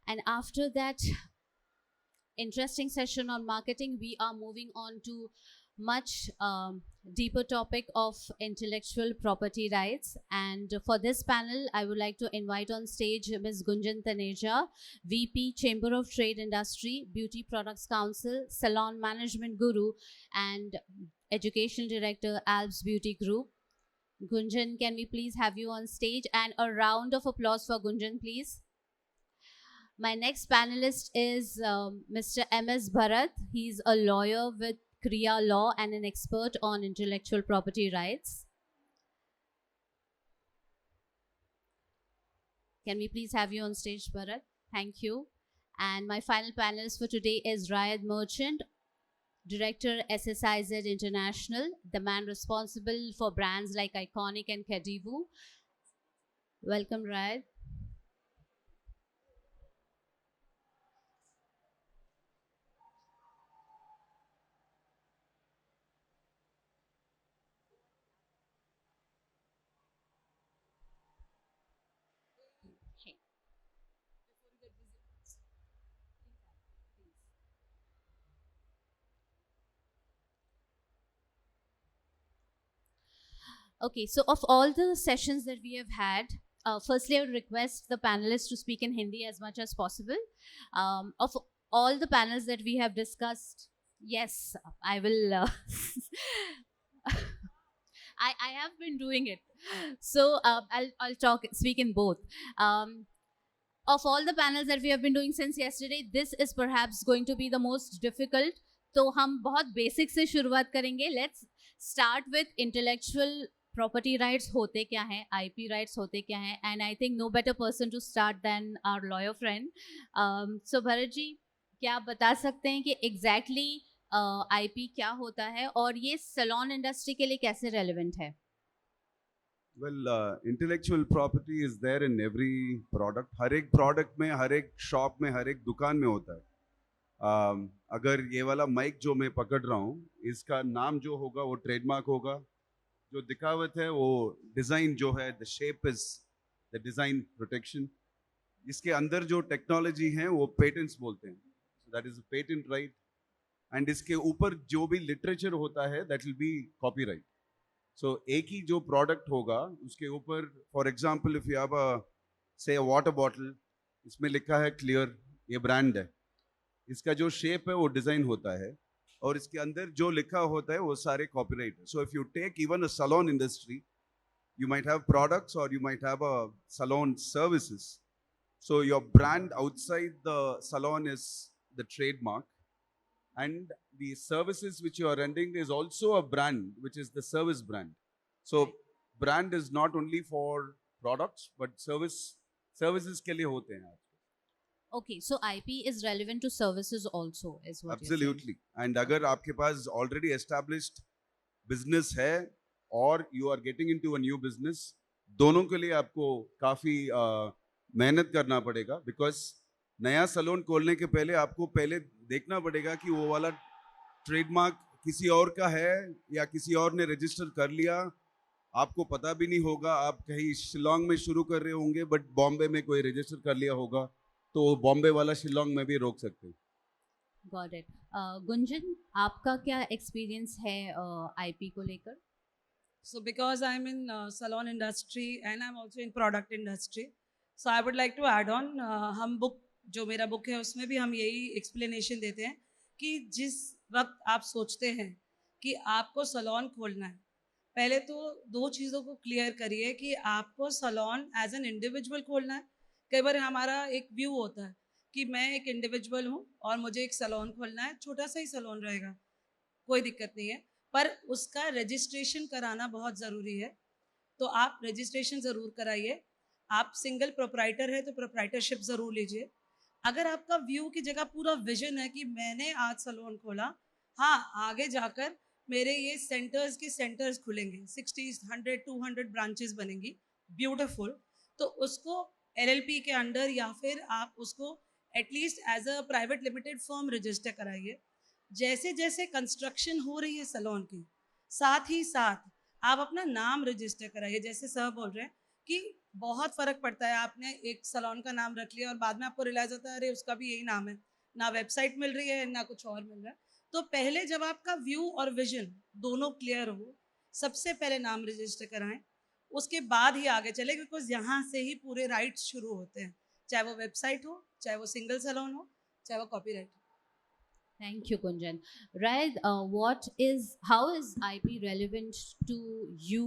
And after that interesting session on marketing, we are moving on to much deeper topic of intellectual property rights. And for this panel, I would like to invite on stage Ms. Gunjan Taneja, VP, Chamber of Trade Industry, Beauty Products Council, Salon Management Guru, and Education Director, Alps Beauty Group. Gunjan, can we please have you on stage? And a round of applause for Gunjan, please. My next panelist is Mr. M.S. Bharat. He's a lawyer with Kriya Law and an expert on intellectual property rights. Can we please have you on stage, Bharat? Thank you. And my final panelist for today is Rayad Merchant, Director, SSIZ International, the man responsible for brands like Iconic and Kadivu. Welcome, Rayad. Okay, so of all the sessions that we have had, firstly, I would request the panelists to speak in Hindi as much as possible. Of all the panels that we have discussed, yes, I will. I have been doing it, so I'll speak in both. Of all the panels that we have been doing since yesterday, this is perhaps going to be the most difficult. तो हम बहुत basic से शुरुआत करेंगे. Let's start with intellectual property rights होते क्या हैं, IP rights होते क्या हैं, and I think no better person to start than our lawyer friend. So Bharat ji, क्या आप बता सकते हैं कि exactly IP क्या होता है और ये salon industry के लिए कैसे relevant है? Well, intellectual property is there in every product. हर एक product में, हर एक shop में, हर एक दुकान में होता है. अगर ये वाला माइक जो मैं पकड़ रहा हूँ, इसका नाम जो होगा वो ट्रेडमार्क होगा. जो दिखावत है वो डिज़ाइन जो है, the shape is the design protection. इसके अंदर जो टेक्नोलॉजी है वो पेटेंट्स बोलते हैं. So that is a patent right. And इसके ऊपर जो भी लिटरेचर होता है, that will be copyright. So एक ही जो प्रोडक्ट होगा उसके ऊपर, for example if you have से वाटर बॉटल, इसमें लिखा है क्लियर, ये ब्रांड है. इसका जो शेप है वो डिजाइन होता है और इसके अंदर जो लिखा होता है वो सारे कॉपीराइट है. So if you take even a salon industry, you might have products or you might have a salon services. So your brand outside the salon is the trademark, and the services which you are rendering is also a brand, which is the service brand. So brand is not only for products but services के लिए होते हैं. Okay, so IP is relevant to services also, is what Absolutely. you're saying. And अगर आपके पास already established business है और you are getting into a new business, दोनों के लिए आपको काफ़ी मेहनत करना पड़ेगा, because नया सलोन खोलने के पहले आपको पहले देखना पड़ेगा कि वो वाला ट्रेडमार्क किसी और का है या किसी और ने रजिस्टर कर लिया. आपको पता भी नहीं होगा. आप कहीं शिलोंग में शुरू कर रहे होंगे बट बॉम्बे में कोई रजिस्टर कर लिया होगा, तो बॉम्बे वाला शिलोंग में भी रोक सकते हैं. Got it. गुंजन, आपका क्या एक्सपीरियंस है IP को लेकर? So because I'm in salon industry and I'm also in product industry, so I would like to add on, हम book जो मेरा book है उसमें भी हम यही explanation देते हैं कि जिस वक्त आप सोचते हैं कि आपको salon खोलना है, पहले तो दो चीज़ों को clear करिए कि आपको salon as an individual खोलना है. कई बार हमारा एक view होता है कि मैं एक individual हूँ और मुझे एक salon खोलना है, छोटा सा ही salon रहेगा, कोई दिक्कत नहीं है, पर उसका रजिस्ट्रेशन कराना बहुत ज़रूरी है. तो आप रजिस्ट्रेशन ज़रूर कराइए. आप सिंगल प्रोप्राइटर है तो प्रोप्राइटरशिप ज़रूर लीजिए. अगर आपका व्यू की जगह पूरा विजन है कि मैंने आज सलोन खोला, हाँ आगे जाकर मेरे ये सेंटर्स खुलेंगे, 60, 100, 200 ब्रांचेस बनेंगी, ब्यूटिफुल. तो उसको LLP के अंडर या फिर आप उसको at least as a private limited firm register कराइए. जैसे जैसे कंस्ट्रक्शन हो रही है सलोन की, साथ ही साथ आप अपना नाम रजिस्टर कराइए. जैसे सर बोल रहे हैं कि बहुत फर्क पड़ता है। आपने एक सलोन का नाम रख लिया और बाद में आपको रियलाइज होता है अरे उसका भी यही नाम है, ना वेबसाइट मिल रही है ना कुछ और मिल रहा है। तो पहले जब आपका व्यू और विजन दोनों क्लियर हो, सबसे पहले नाम रजिस्टर कराएं, उसके बाद ही आगे चले, बिकॉज यहाँ से ही पूरे राइट्स शुरू होते हैं, चाहे वो वेबसाइट हो, चाहे वो सिंगल सलोन हो, चाहे वो कॉपीराइट हो। Thank you, Kunjan. Raid, how is IP relevant to you?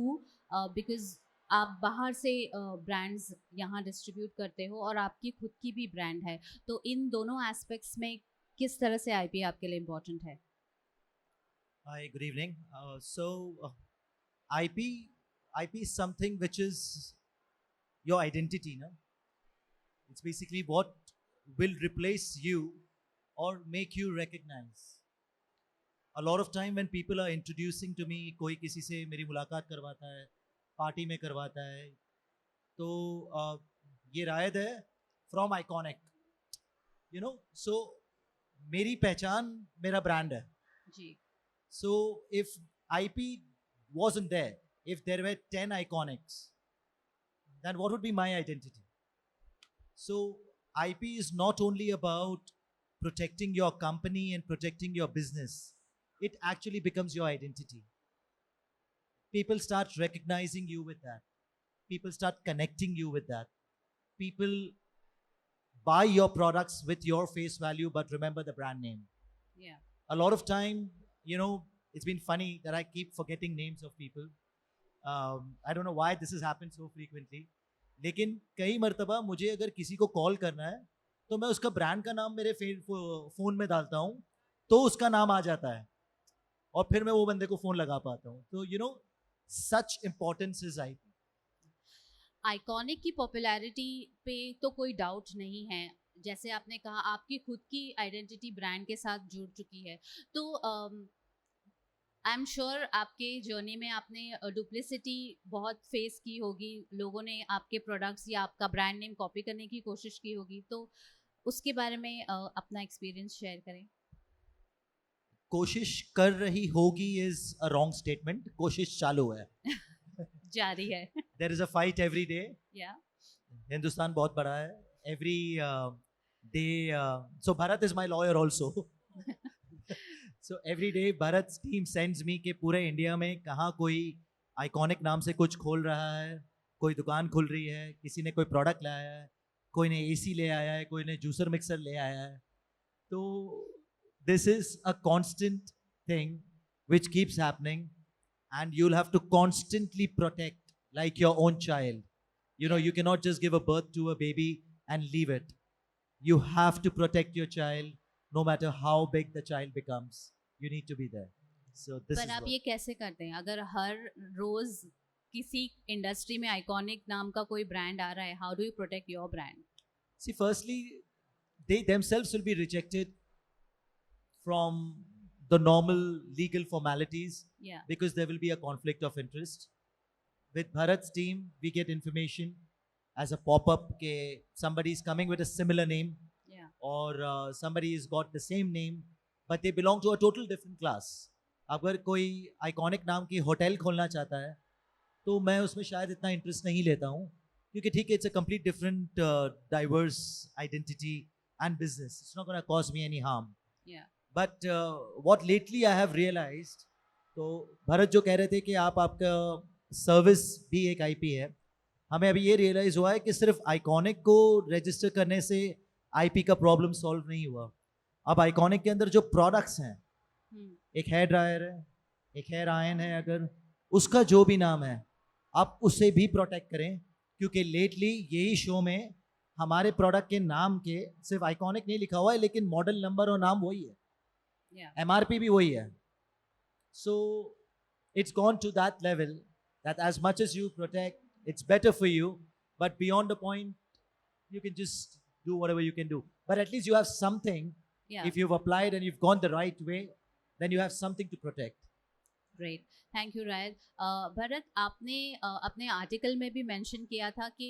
Because आप बाहर से ब्रांड्स यहाँ डिस्ट्रीब्यूट करते हो और आपकी खुद की भी ब्रांड है, तो इन दोनों एस्पेक्ट्स में किस तरह से IP आपके लिए इम्पोर्टेंट है? Hi, good evening. IP is something which is your identity, no? It's basically what will replace you or make you recognize. A lot of time when people are introducing to me, कोई किसी से मेरी मुलाकात करवाता है, party में करवाता है, तो ये रायद है from Iconic, you know. So मेरी पहचान मेरा ब्रांड है. जी. So if IP wasn't there, if there were 10 Iconics, then what would be my identity? So IP is not only about protecting your company and protecting your business, it actually becomes your identity. People start recognizing you with that. People start connecting you with that. People buy your products with your face value, but remember the brand name. Yeah. A lot of time, you know, it's been funny that I keep forgetting names of people. I don't know why this has happened so frequently. लेकिन कई मर्तबा मुझे अगर किसी को call करना है तो मैं उसका ब्रांड का नाम मेरे फ़ोन में डालता हूँ, तो उसका नाम आ जाता है और फिर मैं वो बंदे को फ़ोन लगा पाता हूँ. तो you know such importance is IP. Iconic की पॉपुलैरिटी पे तो कोई डाउट नहीं है, जैसे आपने कहा आपकी खुद की आइडेंटिटी ब्रांड के साथ जुड़ चुकी है, तो आई एम श्योर आपके जर्नी में आपने डुप्लिसिटी बहुत फेस की होगी, लोगों ने आपके प्रोडक्ट्स या आपका ब्रांड नेम कॉपी करने की कोशिश की होगी, तो उसके बारे में अपना एक्सपीरियंस शेयर करें. कोशिश कर रही होगी इज अ रॉन्ग स्टेटमेंट. कोशिश चालू है. जारी है. There is a fight every day. Yeah. Hindustan बहुत बड़ा है. Every day, so Bharat is my lawyer also. So every day Bharat's team sends me कि पूरे इंडिया में कहाँ कोई आइकॉनिक नाम से कुछ खोल रहा है, कोई दुकान खुल रही है, किसी ने कोई प्रोडक्ट लाया है, कोई ने AC ले आया है, कोई ने जूसर मिक्सर ले आया है. तो this is a constant thing which keeps happening, and you'll have to constantly protect like your own child. You know, you cannot just give a birth to a baby and leave it. You have to protect your child no matter how big the child becomes. You need to be there. So this पर is आप what. ये कैसे करते हैं अगर हर रोज किसी industry में iconic नाम का कोई ब्रांड आ रहा है, how do you protect your brand? See, firstly, they themselves will be rejected from the normal legal formalities Yeah. because there will be a conflict of interest. With Bharat's team, we get information as a pop-up कि somebody is coming with a similar name, Yeah. or somebody has got the same name, but they belong to a total different class. अगर कोई iconic नाम की hotel खोलना चाहता है तो मैं उसमें शायद इतना इंटरेस्ट नहीं लेता हूँ, क्योंकि ठीक है, it's a complete different diverse identity and business. It's not gonna cause me any harm. Yeah. But what lately I have realised, तो भरत जो कह रहे थे कि आपका सर्विस भी एक IP है, हमें अभी ये रियलाइज हुआ है कि सिर्फ आइकॉनिक को रजिस्टर करने से IP का प्रॉब्लम सॉल्व नहीं हुआ. अब आइकॉनिक के अंदर जो प्रोडक्ट्स हैं, एक हेयर ड्रायर है, एक हेयर आयरन है, अगर उसका जो भी नाम है आप उसे भी प्रोटेक्ट करें, क्योंकि लेटली यही शो में हमारे प्रोडक्ट के नाम के सिर्फ आइकॉनिक नहीं लिखा हुआ है, लेकिन मॉडल नंबर और नाम वही है. Yeah. MRP भी वही है. So it's gone to that level that as much as you protect, it's better for you, but beyond the point, you can just do whatever you can do. But at least you have something. Yeah. If you've applied and you've gone the right way, then you have something to protect. Great, thank you Rayat. Bharat, आपने अपने article में भी mention किया था कि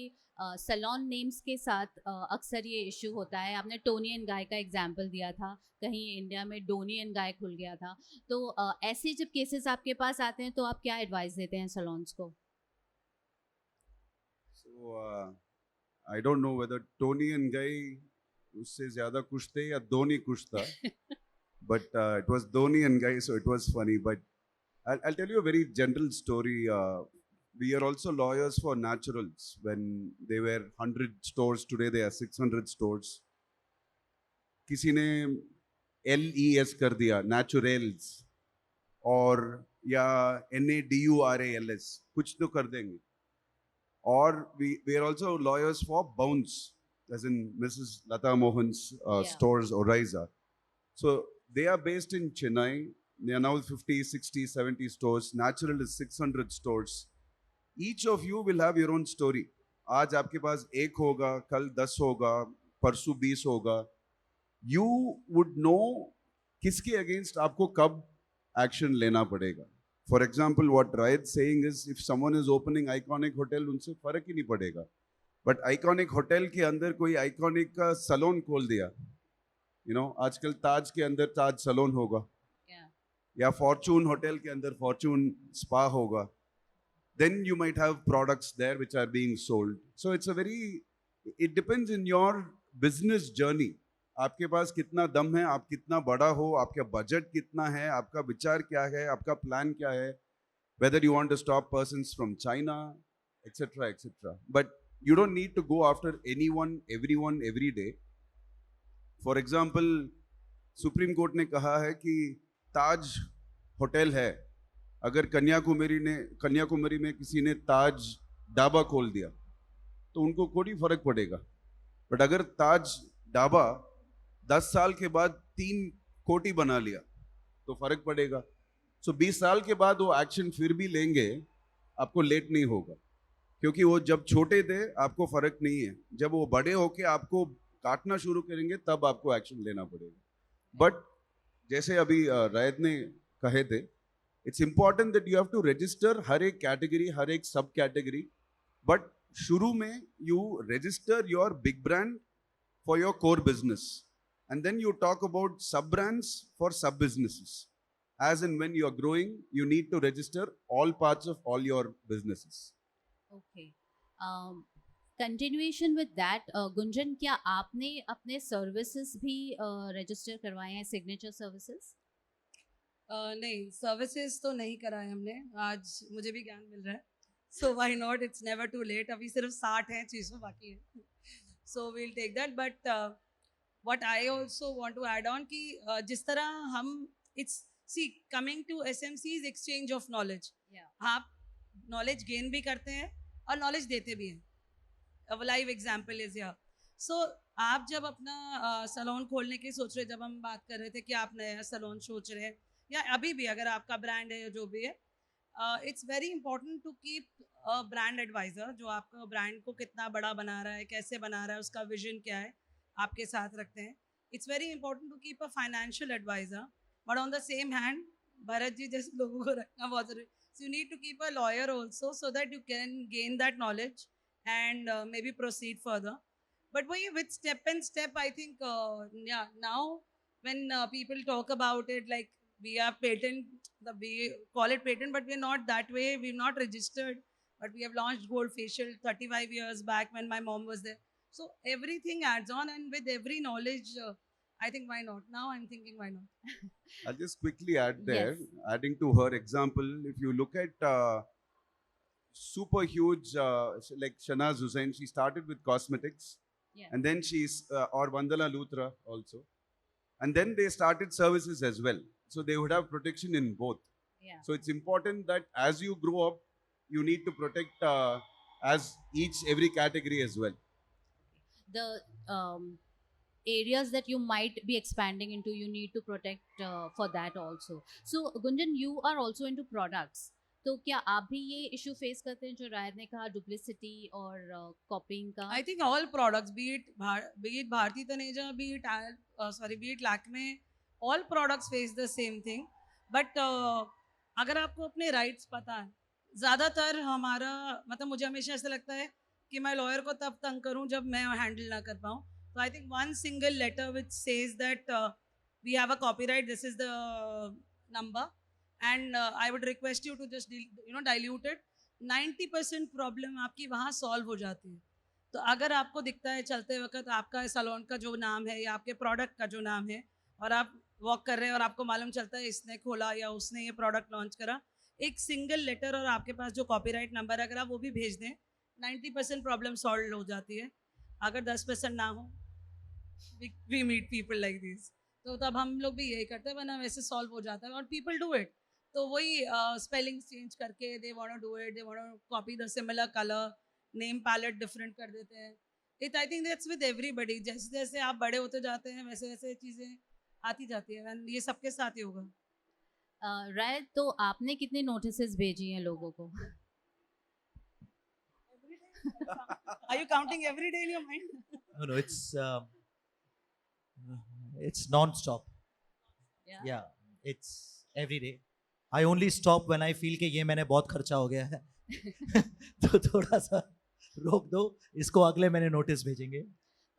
salon names के साथ अक्सर ये इशू होता है. आपने टोनी एंड गाय का एग्जांपल दिया था, कहीं इंडिया में डोनी एंड गाय खुल गया था, तो ऐसे जब केसेस आपके पास आते हैं तो आप क्या एडवाइस देते हैं सैलून्स को? So So I don't know whether Tony and Guy उससे ज़्यादा खुश थे या धोनी खुश था. But it was Dhoni and Guy, so it was funny. But I'll tell you a very general story. We are also lawyers for naturals. When they were 100 stores, today they are 600 stores. किसी ने LES कर दिया, naturals, और या NADURALS, कुछ तो कर देंगे. Or we are also lawyers for Bounce, as in Mrs. Lata Mohan's Yeah. stores, Oriza. So they are based in Chennai. They are now 50, 60, 70 stores. Natural is 600 stores. Each of you will have your own story. आज आपके पास एक होगा, कल 10 होगा, परसों 20 होगा. You would know किसके against आपको कब action लेना पड़ेगा. For example, what Rayat's saying is, if someone is opening iconic hotel, उनसे फर्क ही नहीं पड़ेगा. But iconic hotel के अंदर कोई iconic का salon खोल दिया. You know, आजकल ताज के अंदर ताज सलोन होगा, Yeah. या फॉर्चून होटल के अंदर फॉर्चून स्पा होगा. Then you might have products there which are being sold. So it's a very, it depends in your business journey. आपके पास कितना दम है, आप कितना बड़ा हो, आपका बजट कितना है, आपका विचार क्या है, आपका प्लान क्या है, whether you want to stop persons from China, etc., etc. But you don't need to go after anyone, everyone, every day. For example supreme court ने कहा है कि ताज होटल है, अगर कन्याकुमारी में किसी ने ताज ढाबा खोल दिया तो उनको कोई फर्क पड़ेगा. बट अगर ताज ढाबा 10 साल के बाद 3 कोटी बना लिया तो फर्क पड़ेगा. सो 20 साल के बाद वो एक्शन फिर भी लेंगे, आपको लेट नहीं होगा, क्योंकि वो जब छोटे थे आपको फर्क नहीं है, जब वो बड़े होके आपको काटना शुरू करेंगे तब आपको एक्शन लेना पड़ेगा. बट जैसे अभी रायत ने कहे थे, it's important that you have to register हर एक कैटेगरी, हर एक सब कैटेगरी. बट शुरू में you register your big brand for your core business, and then you talk about sub brands for sub businesses. As and when you are growing, you need to register all parts of all your businesses. Okay. Continuation with that, Gunjan, क्या आपने अपने services भी register करवाए हैं, signature services? नहीं, services तो नहीं कराए हमने. आज मुझे भी ज्ञान मिल रहा है. So why not, it's never too late. अभी सिर्फ 60 हैं, 600 बाकी है. So we'll take that. But what I also want to add on कि जिस तरह हम, it's see coming to SMC is exchange of knowledge. आप नॉलेज गेन भी करते हैं और नॉलेज देते भी हैं. A live example is here. So आप जब अपना सलोन खोलने की सोच रहे, जब हम बात कर रहे थे कि आप नया सलोन सोच रहे हैं या अभी भी अगर आपका ब्रांड है या जो भी है, it's very important to keep a brand adviser जो आपका ब्रांड को कितना बड़ा बना रहा है, कैसे बना रहा है, उसका विजन क्या है, आपके साथ रखते हैं. It's very important to keep a financial advisor. But on the same hand, Bharat ji जैसे लोगों को रखना बहुत जरूरी. So you need to keep a lawyer also so that you can gain that knowledge and maybe proceed further. But with step and step, I think, now when people talk about it, like we are patent, we call it patent, but we're not that way. We've not registered, but we have launched Gold Facial 35 years back when my mom was there. So everything adds on, and with every knowledge, I think why not? Now I'm thinking why not? I'll just quickly add there, Yes. adding to her example, if you look at super huge, like Shanaz Hussain, she started with cosmetics, Yeah. and then she's, or Vandana Luthra also, and then they started services as well. So they would have protection in both. Yeah. So it's important that as you grow up, you need to protect as every category as well. The areas that you might be expanding into, you need to protect for that also. So Gunjan, you are also into products. तो क्या आप भी ये issue face करते हैं जो रायत ने कहा, डुप्लिसिटी और कॉपिंग का? I think all products, be it Bharti Taneja, be it Lakme, all products face the same thing. But अगर आपको अपने rights पता है, ज़्यादातर हमारा, मतलब मुझे हमेशा ऐसा लगता है कि मैं लॉयर को तब तंग करूं जब मैं हैंडल ना कर पाऊं. तो I think one single letter which says that we have a copyright, this is the number, and I would request you to just dilute it. 90% problem आपकी वहाँ सॉल्व हो जाती है। तो अगर आपको दिखता है चलते वक्त आपका सैलून का जो नाम है या आपके प्रोडक्ट का जो नाम है, और आप वॉक कर रहे हैं और आपको मालूम चलता है इसने खोला या उसने ये प्रोडक्ट लॉन्च करा, एक सिंगल लेटर और आपके पास जो कॉपीराइट नंबर है अगर आप वो भी भेज दें, 90% प्रॉब्लम सॉल्व हो जाती है। अगर 10% ना हो, we meet people like this, तो तब हम लोग भी यही करते हैं, वरना वैसे सॉल्व हो जाता है और पीपल डू इट। तो वही स्पेलिंग चेंज करके they want to do it, they want to copy the similar colour, name palette different कर देते हैं। It I think that's with everybody, जैसे जैसे आप बड़े होते जाते हैं वैसे वैसे चीज़ें आती जाती है, एंड ये सबके साथ ही होगा। रायत, तो आपने कितने नोटिसेस भेजी हैं लोगों को? Are you counting every day in your mind? No, no, it's non-stop. Yeah, it's every day. I only stop when I feel कि ये मैंने बहुत खर्चा हो गया है तो थोड़ा सा रोक दो, इसको अगले महीने नोटिस भेजेंगे।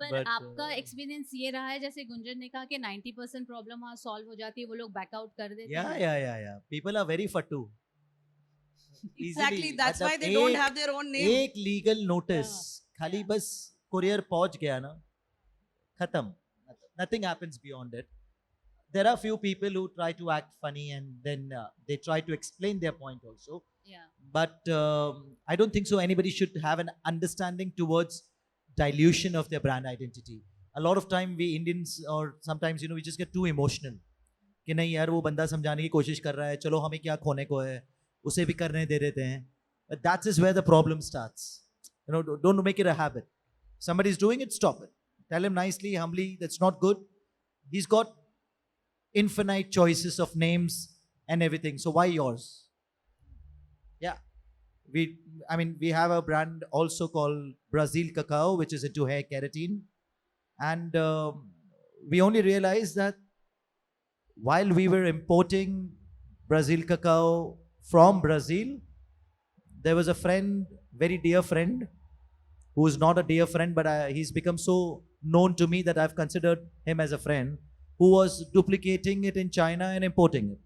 पर But, आपका एक्सपीरियंस ये रहा है, जैसे गुंजन ने कहा कि 90% प्रॉब्लम वहाँ सॉल्व हो जाती है, वो लोग बैकआउट कर देते Yeah, हैं। yeah. People are very fattu. Exactly, Easily, that's मतलब why they don't have their own name. एक लीगल नोटिस, खाली yeah. बस कुरियर पहुंच गया ना, खत्म, nothing happens beyond it. There are few people who try to act funny and then they try to explain their point also, Yeah. but I don't think so anybody should have an understanding towards dilution of their brand identity. A lot of time we Indians, or sometimes we just get too emotional कि नहीं यार वो बंदा समझाने की कोशिश कर रहा है, चलो हमें क्या खोने को है, उसे भी करने दे देते हैं. But that is where the problem starts. Don't make it a habit. Somebody is doing it, stop it. Tell him nicely, humbly, that's not good. He's got infinite choices of names and everything, so why yours? Yeah, we have a brand also called Brazil Cacao, which is into hair keratin, and we only realized that while we were importing Brazil Cacao from Brazil, there was a friend, very dear friend, who is not a dear friend, but he's become so known to me that I've considered him as a friend, who was duplicating it in China and importing it.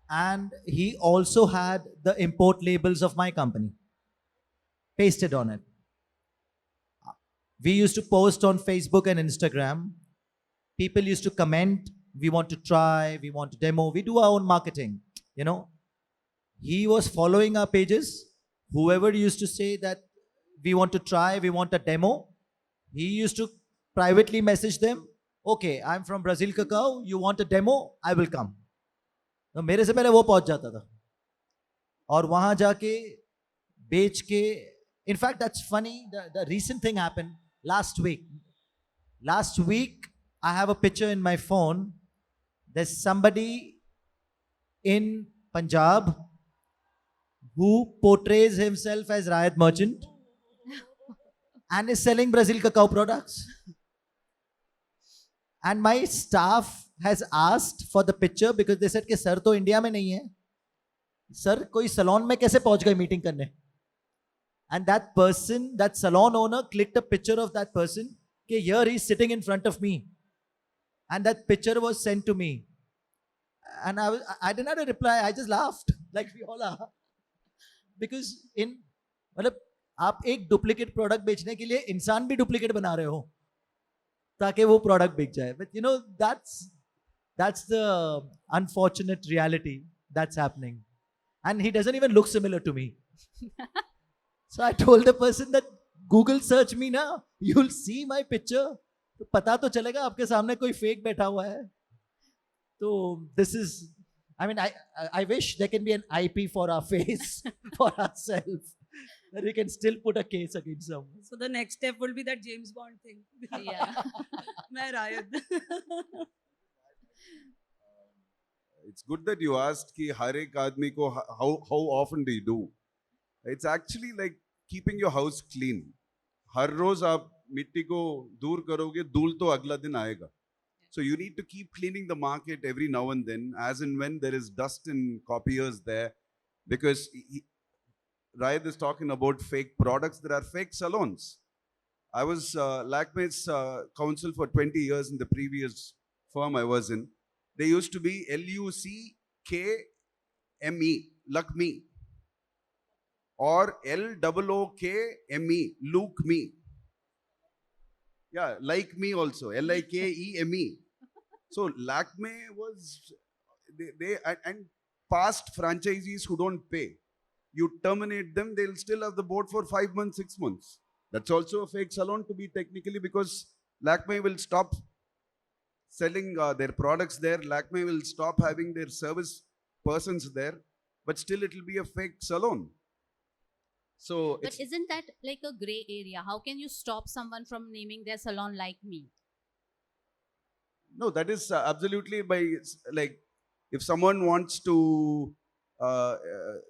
And he also had the import labels of my company pasted on it. We used to post on Facebook and Instagram. People used to comment, we want to try, we want to demo, we do our own marketing, He was following our pages. Whoever used to say that we want to try, we want a demo, he used to privately message them, okay, I'm from Brazil Cacao, you want a demo, I will come. तो मेरे से पहले वो पहुंच जाता था और वहां जाके बेच के, in fact that's funny, the recent thing happened last week. I have a picture in my phone. There's somebody in Punjab who portrays himself as Rayat Merchant and is selling Brazil Cacao products. And my staff has asked for the picture because they said कि sir तो India में नहीं है, sir कोई salon में कैसे पहुंच गए मीटिंग करने. And that person, that salon owner, clicked a picture of that person कि here he's sitting in front of me. And that picture was sent to me. And I didn't have to reply, I just laughed like we all are. Because मतलब आप एक duplicate product बेचने के लिए इंसान भी duplicate बना रहे हो ताकि वो प्रोडक्ट बिक जाए. But that's the unfortunate reality that's happening. And he doesn't even look similar to me. So I told the person that Google search me now, you'll see my picture. तो पता तो चलेगा आपके सामने कोई फेक बैठा हुआ है. तो this is, I wish there can be an IP for our face, for ourselves, that we can still put a case against someone. So the next step will be that James Bond thing. Yeah. मैं रायत. It's good that you asked कि हर एक आदमी को how often do you do? It's actually like keeping your house clean. हर रोज आप मिट्टी को दूर करोगे, धूल तो अगला दिन आएगा. So you need to keep cleaning the market every now and then, as and when there is dust and copiers there, because Rayat is talking about fake products. There are fake salons. I was Lakme's counsel for 20 years in the previous firm I was in. They used to be LUCKME, Lakme. or LOOKME, Luke me. Yeah, like me also, LIKEME. So Lakme was they and past franchisees who don't pay, you terminate them, they'll still have the board for 5 months, 6 months. That's also a fake salon to be technically, because Lakme will stop selling their products there. Lakme will stop having their service persons there, but still it will be a fake salon. So But isn't that like a gray area? How can you stop someone from naming their salon like me? no, that is absolutely by like, if someone wants to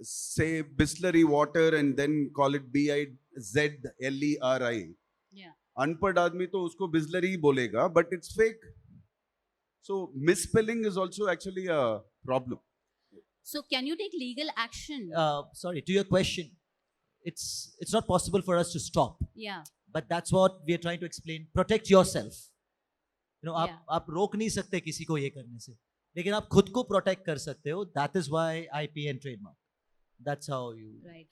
say Bisleri water and then call it BIZLERI, Yeah. अनपढ़ आदमी तो उसको बिस्लरी ही बोलेगा, but it's fake. So misspelling is also actually a problem. So can you take legal action? Sorry, to your question, it's not possible for us to stop, Yeah. but that's what we are trying to explain. Protect yourself. You know, Yeah. आप रोक नहीं सकते किसी को ये करने से, लेकिन आप खुद को प्रोटेक्ट कर सकते हो. That is why IP and trademark. That's how you. Right.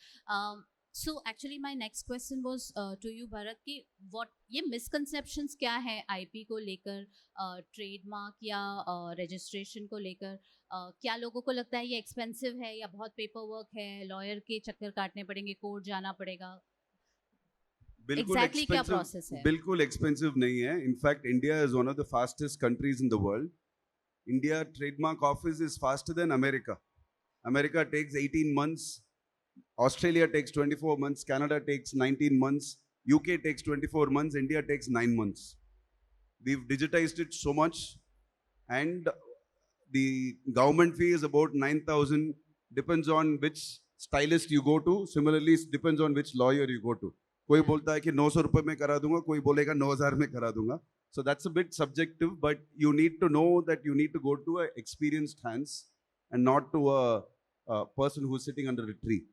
So actually my next question was to you Bharat कि what ये misconceptions क्या है IP को लेकर, trademark या registration को लेकर, क्या लोगों को लगता है ये expensive है या बहुत paperwork है, lawyer के चक्कर काटने पड़ेंगे, कोर्ट जाना पड़ेगा? बिल्कुल Exactly क्या expensive, process है? बिल्कुल एक्सपेंसिव नहीं है. In fact, India is one of the fastest countries in the world. India trademark office is faster than America. America takes 18 months. Australia takes 24 months. Canada takes 19 months. UK takes 24 months. India takes 9 months. We've digitized it so much, and the government fee is about 9,000. Depends on which stylist you go to. Similarly, depends on which lawyer you go to. कोई बोलता है कि 900 रुपए में करा दूंगा, कोई बोलेगा 9,000 में करा दूंगा. So that's a bit subjective, but you need to know that you need to go to an experienced hands and not to a person who's sitting under a tree.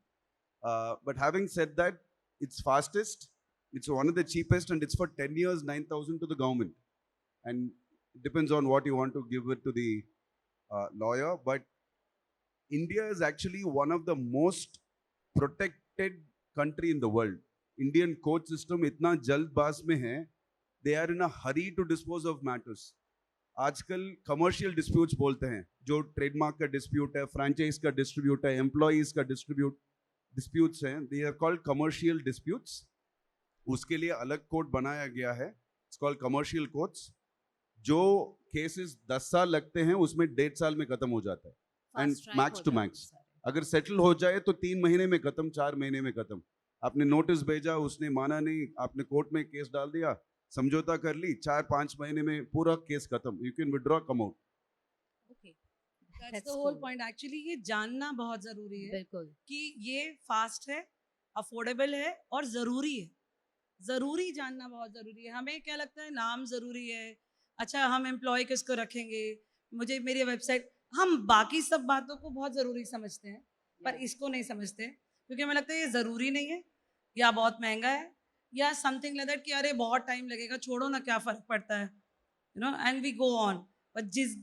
But having said that, it's fastest, it's one of the cheapest, and it's for 10 years, 9,000 to the government. And it depends on what you want to give it to the lawyer. But India is actually one of the most protected country in the world. Indian court system इतना जल्दबाज में है, they are in a hurry to dispose of matters. आजकल commercial disputes बोलते हैं, जो trademark का dispute है, franchise का dispute है, employees का disputes हैं, they are called commercial disputes. उसके लिए अलग कोर्ट बनाया गया है, it's called commercial courts. जो cases 10 साल लगते हैं, उसमें 1.5 साल में खत्म हो जाता है. And Fast track max हो to जाता है max. सारे. अगर सेटल हो जाए तो 3 महीने में खत्म, 4 महीने में खत्म. आपने नोटिस भेजा, उसने माना नहीं, आपने कोर्ट में केस डाल दिया, समझौता कर ली, 4-5 महीने में पूरा केस खत्म. You can withdraw, come out. Okay. That's That's the whole cool. point. Actually, ये जानना बहुत जरूरी है बिल्कुल. कि ये फास्ट है, अफोर्डेबल है और जरूरी है. जरूरी जानना बहुत जरूरी है. हमें क्या लगता है, नाम जरूरी है, अच्छा हम एम्प्लॉय किसको रखेंगे, मुझे मेरी वेबसाइट, हम बाकी सब बातों को बहुत जरूरी समझते हैं, पर इसको नहीं समझते, क्योंकि हमें लगता है ये जरूरी नहीं है, या बहुत महंगा है, या समथिंग लाइक दैट कि अरे बहुत टाइम लगेगा, छोड़ो ना, क्या फर्क पड़ता है, you know, and we go on. पर जिस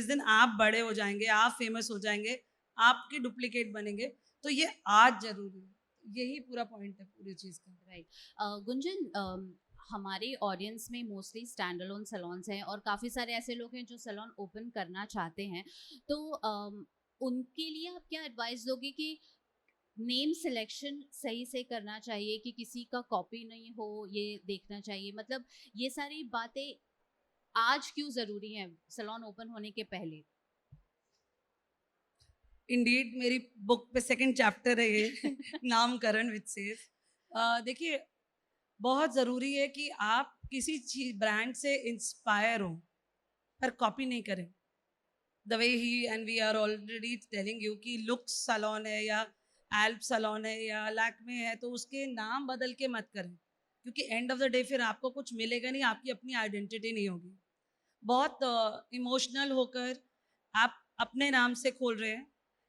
दिन आप बड़े हो जाएंगे, आप फेमस हो जाएंगे, आपके डुप्लीकेट बनेंगे, तो ये आज जरूरी है. यही पूरा पॉइंट है पूरी चीज का. राइट. गुंजन, हमारे ऑडियंस में मोस्टली स्टैंड अलोन सैलून्स हैं और काफ़ी सारे ऐसे लोग हैं जो सैलून ओपन करना चाहते हैं, तो उनके लिए आप क्या एडवाइस दोगे कि नेम सिलेक्शन सही से करना चाहिए कि किसी का कॉपी नहीं हो, ये देखना चाहिए, मतलब ये सारी बातें आज क्यों ज़रूरी हैं सैलून ओपन होने के पहले? इंडीड मेरी बुक पे सेकंड चैप्टर है ये नामकरण विद सेज. देखिए, बहुत ज़रूरी है कि आप किसी चीज ब्रांड से इंस्पायर हो, पर कॉपी नहीं करें. द वे ही and we are already telling you कि लुक्स सैलून है या एल्प सैलून है या लैक्मे है, तो उसके नाम बदल के मत करें, क्योंकि एंड ऑफ द डे फिर आपको कुछ मिलेगा नहीं, आपकी अपनी आइडेंटिटी नहीं होगी. बहुत इमोशनल होकर आप अपने नाम से खोल रहे हैं,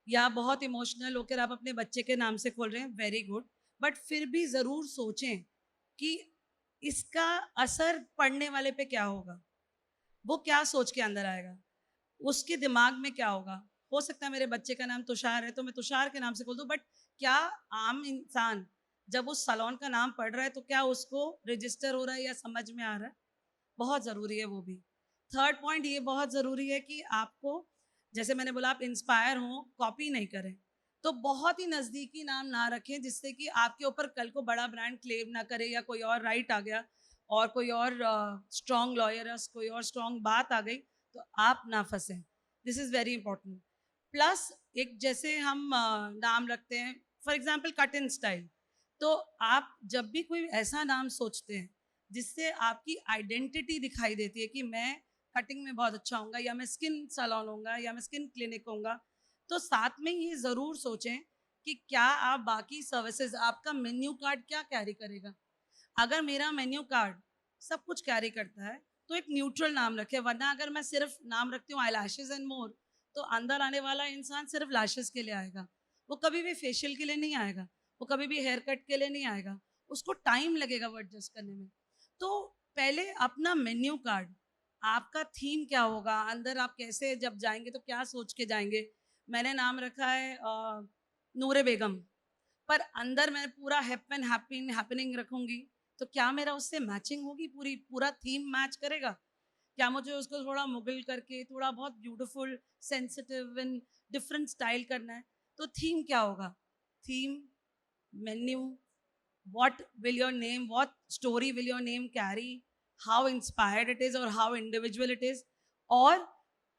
या बहुत इमोशनल होकर आप अपने बच्चे के नाम से खोल रहे हैं, वेरी गुड, बट फिर भी ज़रूर सोचें कि इसका असर पढ़ने वाले पे क्या होगा, वो क्या सोच के अंदर आएगा, उसके दिमाग में क्या होगा. हो सकता है मेरे बच्चे का नाम तुषार है तो मैं तुषार के नाम से खोल दूँ, बट क्या आम इंसान जब उस सलोन का नाम पढ़ रहा है तो क्या उसको रजिस्टर हो रहा है या समझ में आ रहा है? बहुत ज़रूरी है वो भी। थर्ड पॉइंट ये बहुत ज़रूरी है कि आपको, जैसे मैंने बोला, आप इंस्पायर हों, कॉपी नहीं करें। तो बहुत ही नज़दीकी नाम ना रखें जिससे कि आपके ऊपर कल को बड़ा ब्रांड क्लेम ना करे, या कोई और राइट आ गया और कोई और स्ट्रॉन्ग लॉयर या कोई और स्ट्रॉन्ग बात आ गई तो आप ना फंसें। This is very important. Plus एक जैसे हम नाम रखते हैं, for example cut in style, तो आप जब भी कोई ऐसा नाम सोचते हैं जिससे आपकी आइडेंटिटी दिखाई देती है कि मैं कटिंग में बहुत अच्छा होऊंगा, या मैं स्किन सैलून होऊंगा, या मैं स्किन क्लिनिक होऊंगा, तो साथ में ये ज़रूर सोचें कि क्या आप बाकी सर्विसेज, आपका मेन्यू कार्ड क्या कैरी करेगा। अगर मेरा मेन्यू कार्ड सब कुछ कैरी करता है तो एक न्यूट्रल नाम रखे, वरना अगर मैं सिर्फ नाम रखती हूँ आई लैशेज एंड मोर, तो अंदर आने वाला इंसान सिर्फ लैशेज के लिए आएगा, वो कभी भी फेशियल के लिए नहीं आएगा, वो कभी भी हेयर कट के लिए नहीं आएगा, उसको टाइम लगेगा वो एडजस्ट करने में। तो पहले अपना मेन्यू कार्ड, आपका थीम क्या होगा, अंदर आप कैसे जब जाएंगे तो क्या सोच के जाएंगे। मैंने नाम रखा है नूरे बेगम, पर अंदर मैं पूरा हैपन हैपनिंग रखूंगी, तो क्या मेरा उससे मैचिंग होगी, पूरा थीम मैच करेगा? क्या मुझे उसको थोड़ा मुगल करके थोड़ा बहुत beautiful, sensitive and different style करना है, तो थीम क्या होगा? Theme, menu, what will your name, what story will your name carry, how inspired it is or how individual it is, और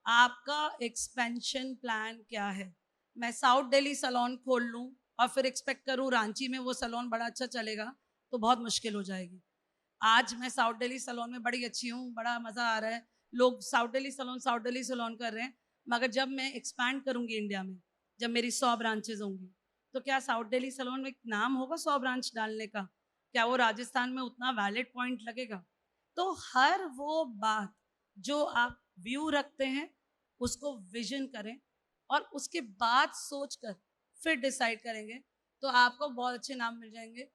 आपका एक्सपेंशन प्लान क्या है। मैं साउथ दिल्ली सलोन खोल लूँ और फिर एक्सपेक्ट करूँ रांची में वो सलोन बड़ा अच्छा चलेगा, तो बहुत मुश्किल हो जाएगी। आज मैं साउथ दिल्ली सलोन में बड़ी अच्छी हूँ, बड़ा मज़ा आ रहा है, लोग साउथ दिल्ली सलोन कर रहे हैं, मगर जब मैं एक्सपैंड करूँगी इंडिया में, जब मेरी 100 ब्रांचेज होंगी, तो क्या साउथ दिल्ली सलोन में एक नाम होगा 100 ब्रांच डालने का? क्या वो राजस्थान में उतना वैलिड पॉइंट लगेगा? तो हर वो बात जो आप व्यू रखते हैं उसको विजन करें, और उसके बाद सोचकर फिर डिसाइड करेंगे, तो आपको बहुत अच्छे नाम मिल जाएंगे।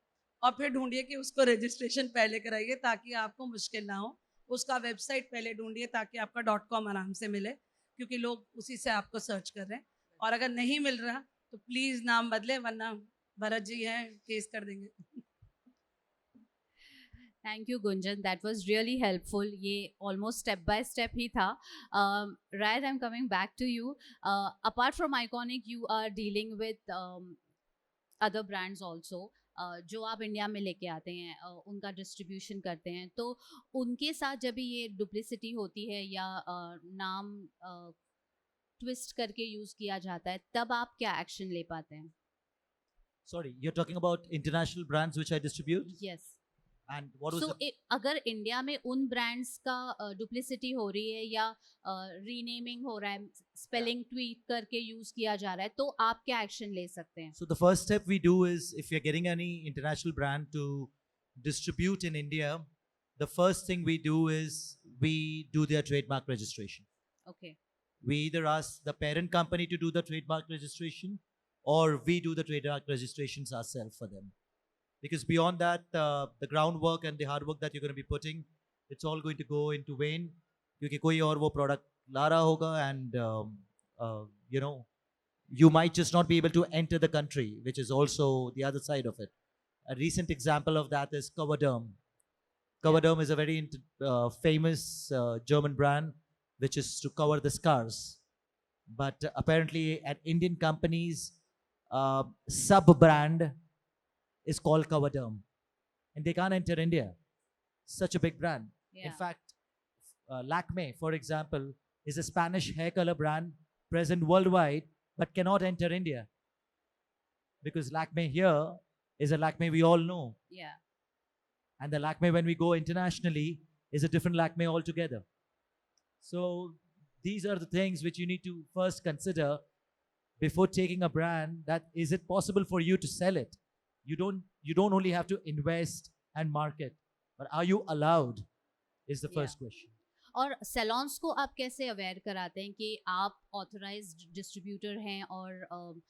और फिर ढूंढिए कि उसको रजिस्ट्रेशन पहले कराइए ताकि आपको मुश्किल ना हो, उसका वेबसाइट पहले ढूंढिए ताकि आपका .com आराम से मिले, क्योंकि लोग उसी से आपको सर्च कर रहे हैं। और अगर नहीं मिल रहा तो प्लीज़ नाम बदले, वरना भरत जी हैं, केस कर देंगे। Thank you Gunjan, that was really helpful. ये ऑलमोस्ट स्टेप बाय स्टेप ही था। Rayat, I am coming back to you. Apart from iconic, you are dealing with other brands also, जो आप इंडिया में लेके आते हैं, उनका डिस्ट्रीब्यूशन करते हैं, तो उनके साथ जब भी ये डुप्लिसिटी होती है या नाम ट्विस्ट करके यूज किया जाता है, तब आप क्या एक्शन ले पाते हैं? Sorry, you're talking about international brands which I distribute? Yes. And what was सो अगर इंडिया में उन ब्रांड्स का डुप्लिसिटी हो रही है या रीनेमिंग हो रहा है, स्पेलिंग ट्वीट करके यूज किया जा रहा है, तो आप क्या एक्शन ले सकते हैं? So the first step we do is, if you're getting any international brand to distribute in India, the first thing we do is we do their trademark registration. Okay. We either ask the parent company to do the trademark registration, or we do the trademark registrations ourselves for them. Because beyond that, the groundwork and the hard work that you're going to be putting, it's all going to go into vain. क्योंकि कोई और वो product ला रहा होगा, and you know, you might just not be able to enter the country, which is also the other side of it. A recent example of that is Coverderm. Coverderm is a very famous German brand, which is to cover the scars. But apparently, at Indian companies, sub-brand is called Coverderm, and they can't enter India. Such a big brand. Yeah. In fact, Lakme, for example, is a Spanish hair color brand present worldwide, but cannot enter India. Because Lakme here is a Lakme we all know. Yeah. And the Lakme when we go internationally is a different Lakme altogether. So these are the things which you need to first consider before taking a brand, that is it possible for you to sell it? You don't only have to invest and market, but are you allowed is the first question. और salons को आप कैसे aware कराते हैं कि आप authorised distributor हैं और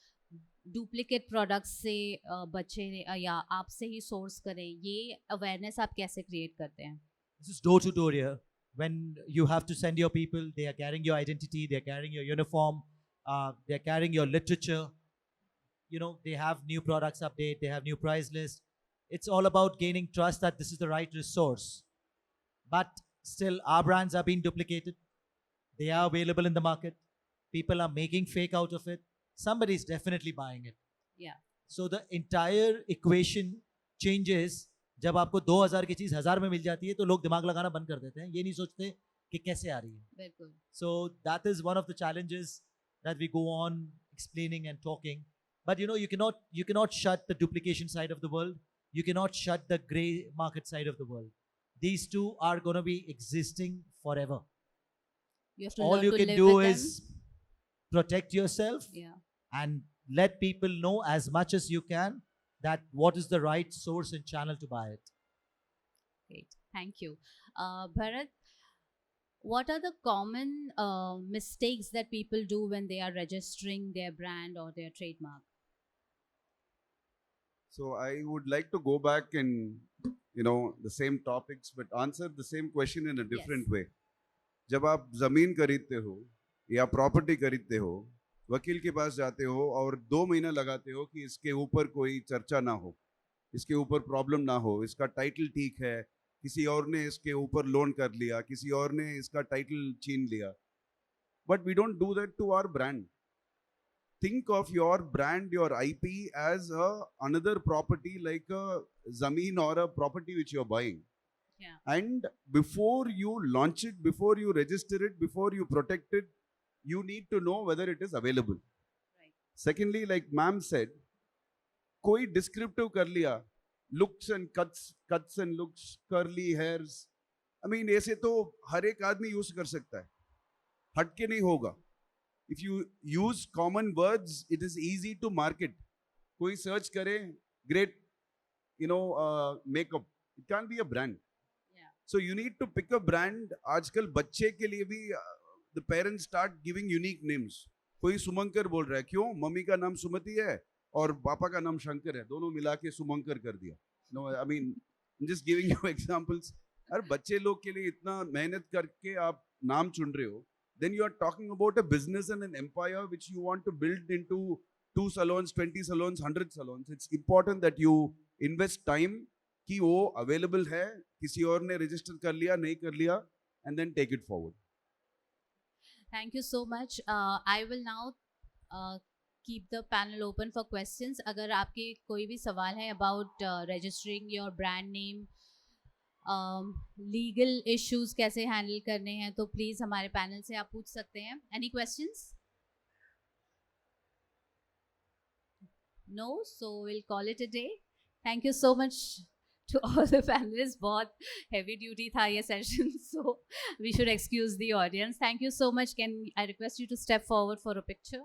डुप्लीकेट प्रोडक्ट्स से बचें या आपसे ही सोर्स करें? ये अवेयरनेस आप कैसे क्रिएट करते हैं? This is door to door here. When you have to send your people, they are carrying your identity, they are carrying your uniform, they are carrying your literature. they have new products update, they have new price list. It's all about gaining trust that this is the right resource. But still, our brands are being duplicated. They are available in the market. People are making fake out of it. Somebody is definitely buying it. Yeah. So the entire equation changes. जब आपको 2000 की चीज 1000 में मिल जाती है तो लोग दिमाग लगाना बंद कर देते हैं, ये नहीं सोचते कि कैसे आ रही है. बिल्कुल. So that is one of the challenges that we go on explaining and talking. But you cannot shut the duplication side of the world. You cannot shut the gray market side of the world. These two are going to be existing forever. You have to All learn you to can live do with is them. protect yourself Yeah. and let people know as much as you can that what is the right source and channel to buy it. Great. Thank you. Bharat, what are the common mistakes that people do when they are registering their brand or their trademark? So I would like to go back and the same topics but answer the same question in a different way. जब आप जमीन खरीदते हो या property खरीदते हो, वकील के पास जाते हो और 2 महीना लगाते हो कि इसके ऊपर कोई चर्चा ना हो, इसके ऊपर प्रॉब्लम ना हो, इसका टाइटल ठीक है, किसी और ने इसके ऊपर लोन कर लिया, किसी और ने इसका टाइटल छीन लिया. But we don't do that to our brand. Think of your brand, your IP as another property like a zameen or a property which you're buying. Yeah. And before you launch it, before you register it, before you protect it, you need to know whether it is available. Right. Secondly, like ma'am said, koi descriptive kar liya, looks and cuts and looks, curly hairs. I mean, ऐसे तो हर एक आदमी use कर सकता है, हटके नहीं होगा. If you use common words, it is easy to market. कोई search करे, great, makeup. It can't be a brand. Yeah. So you need to pick a brand. आजकल बच्चे के लिए भी the parents start giving unique names. कोई सुमंकर बोल रहा है, क्यों? मम्मी का नाम सुमति है और पापा का नाम शंकर है, दोनों मिला के सुमंकर कर दिया. No, I mean, I'm just giving you examples. अरे बच्चे लोग के लिए इतना मेहनत करके आप नाम चुन रहे हो, then you are talking about a business and an empire which you want to build into 2 salons, 20 salons, 100 salons. It's important that you invest time कि वो available है, किसी और ने register कर लिया, नहीं कर लिया, and then take it forward. Thank you so much. I will now keep the panel open for questions. अगर आपके कोई भी सवाल है about registering your brand name, legal issues कैसे हैंडल करने हैं, तो प्लीज हमारे पैनल से आप पूछ सकते हैं. Any questions? No, so will call it a day. Thank you so much to all the panelist. बहुत हेवी ड्यूटी था ये सेशन, so we should excuse the audience. Thank you so much. Can I request you to step forward for a picture?